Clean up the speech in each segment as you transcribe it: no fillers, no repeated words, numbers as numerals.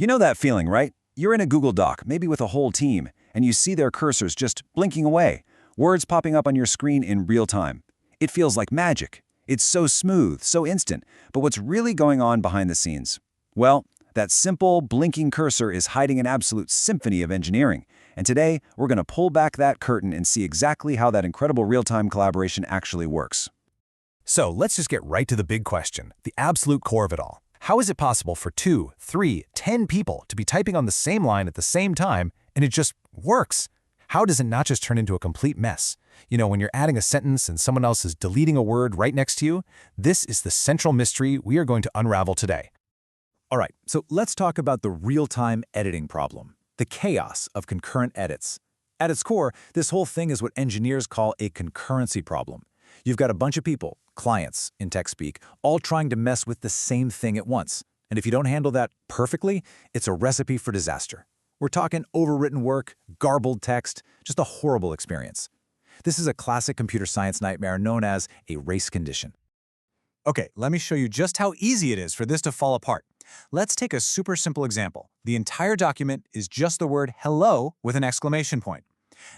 You know that feeling, right? You're in a Google Doc, maybe with a whole team, and you see their cursors just blinking away, words popping up on your screen in real time. It feels like magic. It's so smooth, so instant, but what's really going on behind the scenes? Well, that simple, blinking cursor is hiding an absolute symphony of engineering. And today, we're going to pull back that curtain and see exactly how that incredible real-time collaboration actually works. So let's just get right to the big question, the absolute core of it all. How is it possible for 2, 3, 10 people to be typing on the same line at the same time, and it just works? How does it not just turn into a complete mess? You know, when you're adding a sentence and someone else is deleting a word right next to you, this is the central mystery we are going to unravel today. All right, so let's talk about the real-time editing problem, the chaos of concurrent edits. At its core, this whole thing is what engineers call a concurrency problem. You've got a bunch of people, clients in tech speak, all trying to mess with the same thing at once. And if you don't handle that perfectly, it's a recipe for disaster. We're talking overwritten work, garbled text, just a horrible experience. This is a classic computer science nightmare known as a race condition. Okay, let me show you just how easy it is for this to fall apart. Let's take a super simple example. The entire document is just the word hello with an exclamation point.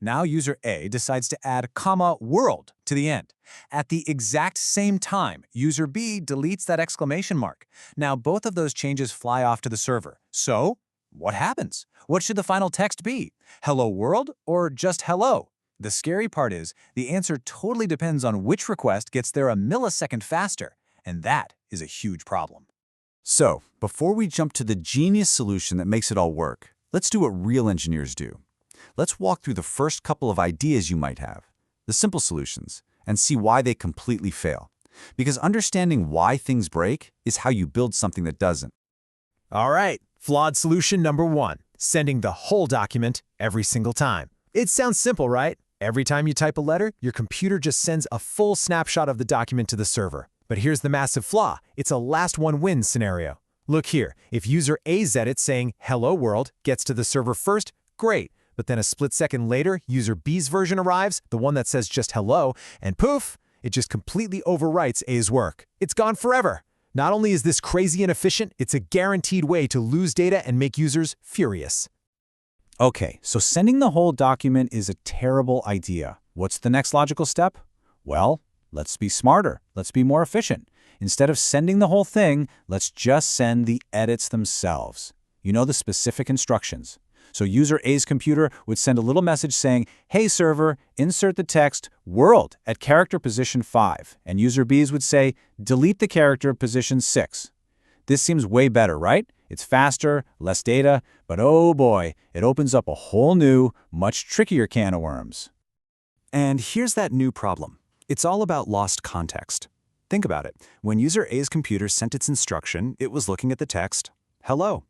Now user A decides to add comma world to the end. At the exact same time, user B deletes that exclamation mark. Now both of those changes fly off to the server. So what happens? What should the final text be? Hello world or just hello? The scary part is the answer totally depends on which request gets there a millisecond faster, and that is a huge problem. So, before we jump to the genius solution that makes it all work, let's do what real engineers do. Let's walk through the first couple of ideas you might have, the simple solutions, and see why they completely fail. Because understanding why things break is how you build something that doesn't. All right, flawed solution number 1, sending the whole document every single time. It sounds simple, right? Every time you type a letter, your computer just sends a full snapshot of the document to the server. But here's the massive flaw. It's a last one wins scenario. Look here, if user A's edit saying hello world gets to the server first, great. But then a split second later, user B's version arrives, the one that says just hello, and poof, it just completely overwrites A's work. It's gone forever. Not only is this crazy inefficient, it's a guaranteed way to lose data and make users furious. Okay, so sending the whole document is a terrible idea. What's the next logical step? Well, let's be smarter. Let's be more efficient. Instead of sending the whole thing, let's just send the edits themselves. You know the specific instructions. So user A's computer would send a little message saying, hey server, insert the text world at character position 5. And user B's would say, delete the character position 6. This seems way better, right? It's faster, less data, but oh boy, it opens up a whole new, much trickier can of worms. And here's that new problem. It's all about lost context. Think about it. When user A's computer sent its instruction, it was looking at the text, hello.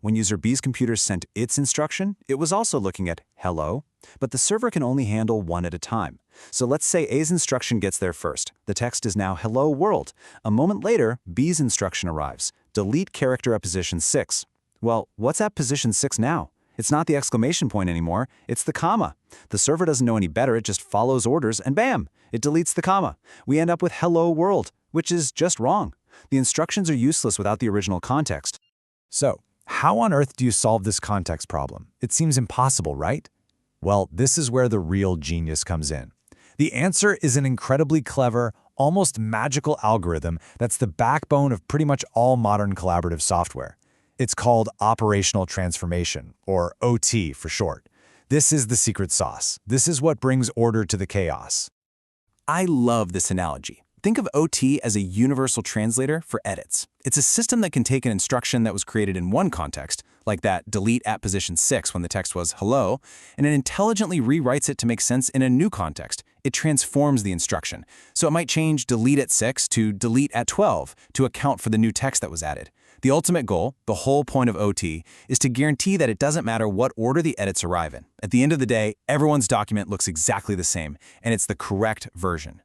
When user B's computer sent its instruction, it was also looking at hello, but the server can only handle one at a time. So let's say A's instruction gets there first. The text is now hello world. A moment later, B's instruction arrives. Delete character at position 6. Well, what's at position 6 now? It's not the exclamation point anymore, it's the comma. The server doesn't know any better, it just follows orders and bam, it deletes the comma. We end up with hello world, which is just wrong. The instructions are useless without the original context. So, how on earth do you solve this context problem? It seems impossible, right? Well, this is where the real genius comes in. The answer is an incredibly clever, almost magical algorithm that's the backbone of pretty much all modern collaborative software. It's called operational transformation, or OT for short. This is the secret sauce. This is what brings order to the chaos. I love this analogy. Think of OT as a universal translator for edits. It's a system that can take an instruction that was created in one context, like that delete at position 6 when the text was hello, and it intelligently rewrites it to make sense in a new context. It transforms the instruction. So it might change delete at 6 to delete at 12 to account for the new text that was added. The ultimate goal, the whole point of OT, is to guarantee that it doesn't matter what order the edits arrive in. At the end of the day, everyone's document looks exactly the same, and it's the correct version.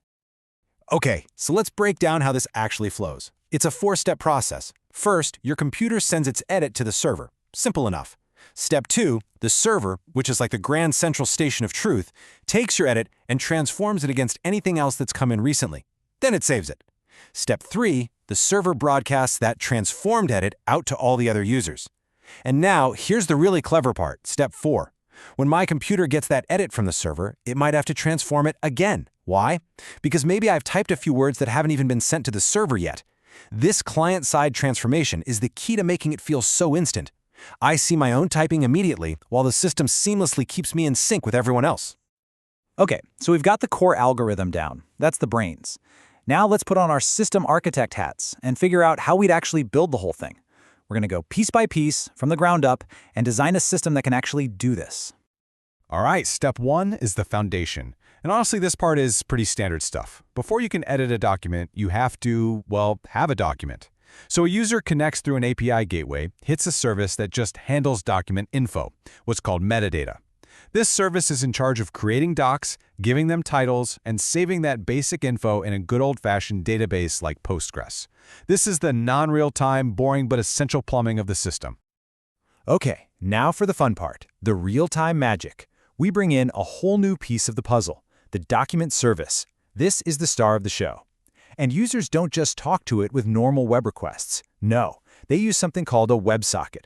Okay, so let's break down how this actually flows. It's a 4-step process. First, your computer sends its edit to the server. Simple enough. Step 2, the server, which is like the grand central station of truth, takes your edit and transforms it against anything else that's come in recently. Then it saves it. Step 3, the server broadcasts that transformed edit out to all the other users. And now, here's the really clever part, step 4. When my computer gets that edit from the server, it might have to transform it again. Why? Because maybe I've typed a few words that haven't even been sent to the server yet. This client-side transformation is the key to making it feel so instant. I see my own typing immediately, while the system seamlessly keeps me in sync with everyone else. Okay, so we've got the core algorithm down. That's the brains. Now let's put on our system architect hats and figure out how we'd actually build the whole thing. We're going to go piece by piece, from the ground up, and design a system that can actually do this. All right, step 1 is the foundation. And honestly, this part is pretty standard stuff. Before you can edit a document, you have to, well, have a document. So a user connects through an API gateway, hits a service that just handles document info, what's called metadata. This service is in charge of creating docs, giving them titles, and saving that basic info in a good old-fashioned database like Postgres. This is the non-real-time, boring but essential plumbing of the system. Okay, now for the fun part, the real-time magic. We bring in a whole new piece of the puzzle, the document service. This is the star of the show. And users don't just talk to it with normal web requests. No, they use something called a WebSocket.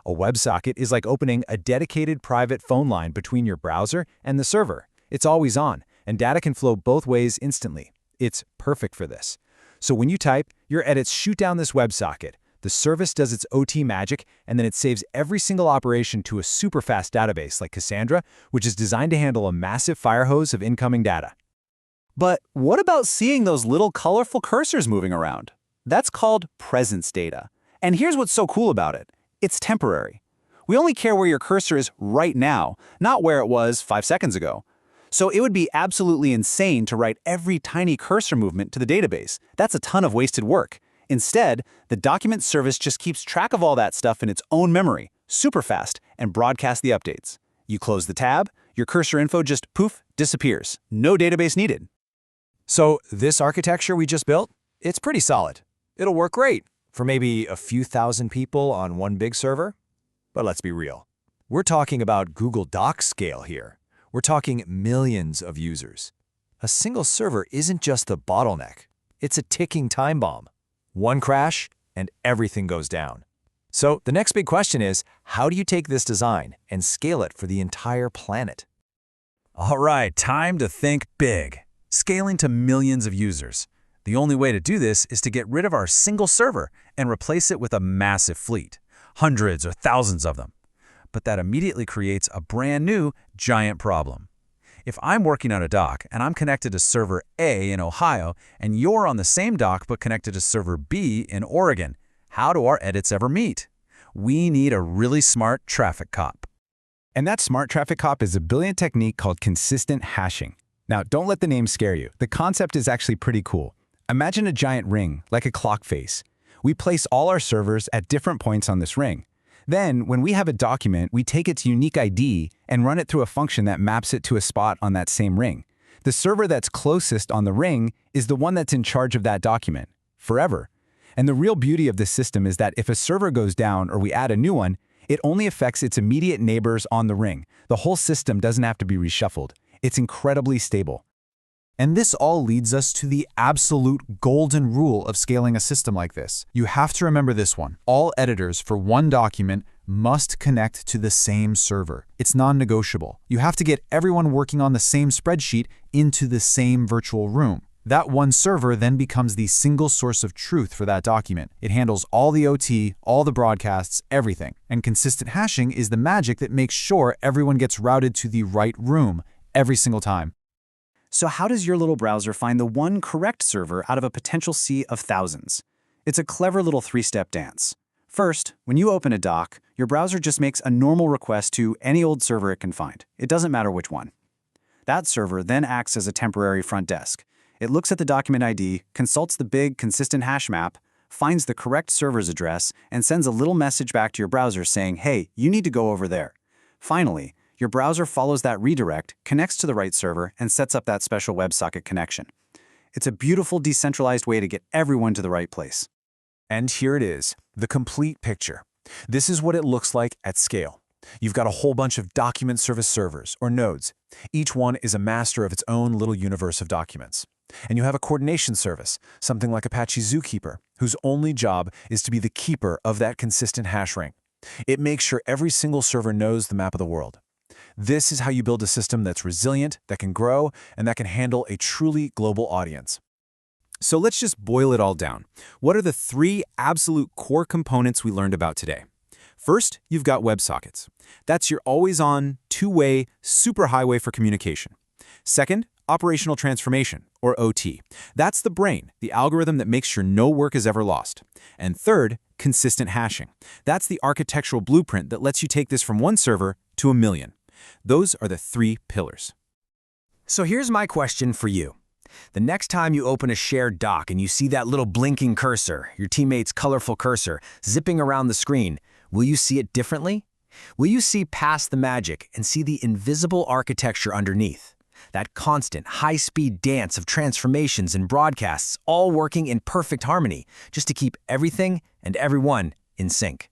A WebSocket is like opening a dedicated private phone line between your browser and the server. It's always on, and data can flow both ways instantly. It's perfect for this. So when you type, your edits shoot down this WebSocket. The service does its OT magic, and then it saves every single operation to a super fast database like Cassandra, which is designed to handle a massive fire hose of incoming data. But what about seeing those little colorful cursors moving around? That's called presence data. And here's what's so cool about it. It's temporary. We only care where your cursor is right now, not where it was 5 seconds ago. So it would be absolutely insane to write every tiny cursor movement to the database. That's a ton of wasted work. Instead, the document service just keeps track of all that stuff in its own memory, super fast, and broadcasts the updates. You close the tab, your cursor info just poof, disappears. No database needed. So this architecture we just built, it's pretty solid. It'll work great for maybe a few thousand people on one big server. But let's be real. We're talking about Google Docs scale here. We're talking millions of users. A single server isn't just the bottleneck. It's a ticking time bomb. One crash, and everything goes down. So the next big question is, how do you take this design and scale it for the entire planet? All right, time to think big. Scaling to millions of users. The only way to do this is to get rid of our single server and replace it with a massive fleet, hundreds or thousands of them. But that immediately creates a brand new, giant problem. If I'm working on a doc and I'm connected to server A in Ohio and you're on the same doc but connected to server B in Oregon, how do our edits ever meet? We need a really smart traffic cop. And that smart traffic cop is a brilliant technique called consistent hashing. Now, don't let the name scare you. The concept is actually pretty cool. Imagine a giant ring, like a clock face. We place all our servers at different points on this ring. Then, when we have a document, we take its unique ID and run it through a function that maps it to a spot on that same ring. The server that's closest on the ring is the one that's in charge of that document, forever. And the real beauty of this system is that if a server goes down or we add a new one, it only affects its immediate neighbors on the ring. The whole system doesn't have to be reshuffled. It's incredibly stable. And this all leads us to the absolute golden rule of scaling a system like this. You have to remember this one. All editors for one document must connect to the same server. It's non-negotiable. You have to get everyone working on the same spreadsheet into the same virtual room. That one server then becomes the single source of truth for that document. It handles all the OT, all the broadcasts, everything. And consistent hashing is the magic that makes sure everyone gets routed to the right room every single time. So how does your little browser find the one correct server out of a potential sea of thousands? It's a clever little three-step dance. First, when you open a doc, your browser just makes a normal request to any old server it can find. It doesn't matter which one. That server then acts as a temporary front desk. It looks at the document ID, consults the big, consistent hash map, finds the correct server's address, and sends a little message back to your browser saying, hey, you need to go over there. Finally, your browser follows that redirect, connects to the right server, and sets up that special WebSocket connection. It's a beautiful, decentralized way to get everyone to the right place. And here it is, the complete picture. This is what it looks like at scale. You've got a whole bunch of document service servers, or nodes. Each one is a master of its own little universe of documents. And you have a coordination service, something like Apache ZooKeeper, whose only job is to be the keeper of that consistent hash ring. It makes sure every single server knows the map of the world. This is how you build a system that's resilient, that can grow, and that can handle a truly global audience. So let's just boil it all down. What are the 3 absolute core components we learned about today? First, you've got WebSockets. That's your always-on, two-way, superhighway for communication. Second, operational transformation, or OT. That's the brain, the algorithm that makes sure no work is ever lost. And third, consistent hashing. That's the architectural blueprint that lets you take this from one server to a million. Those are the 3 pillars. So here's my question for you. The next time you open a shared doc and you see that little blinking cursor, your teammate's colorful cursor, zipping around the screen, will you see it differently? Will you see past the magic and see the invisible architecture underneath? That constant, high-speed dance of transformations and broadcasts all working in perfect harmony just to keep everything and everyone in sync.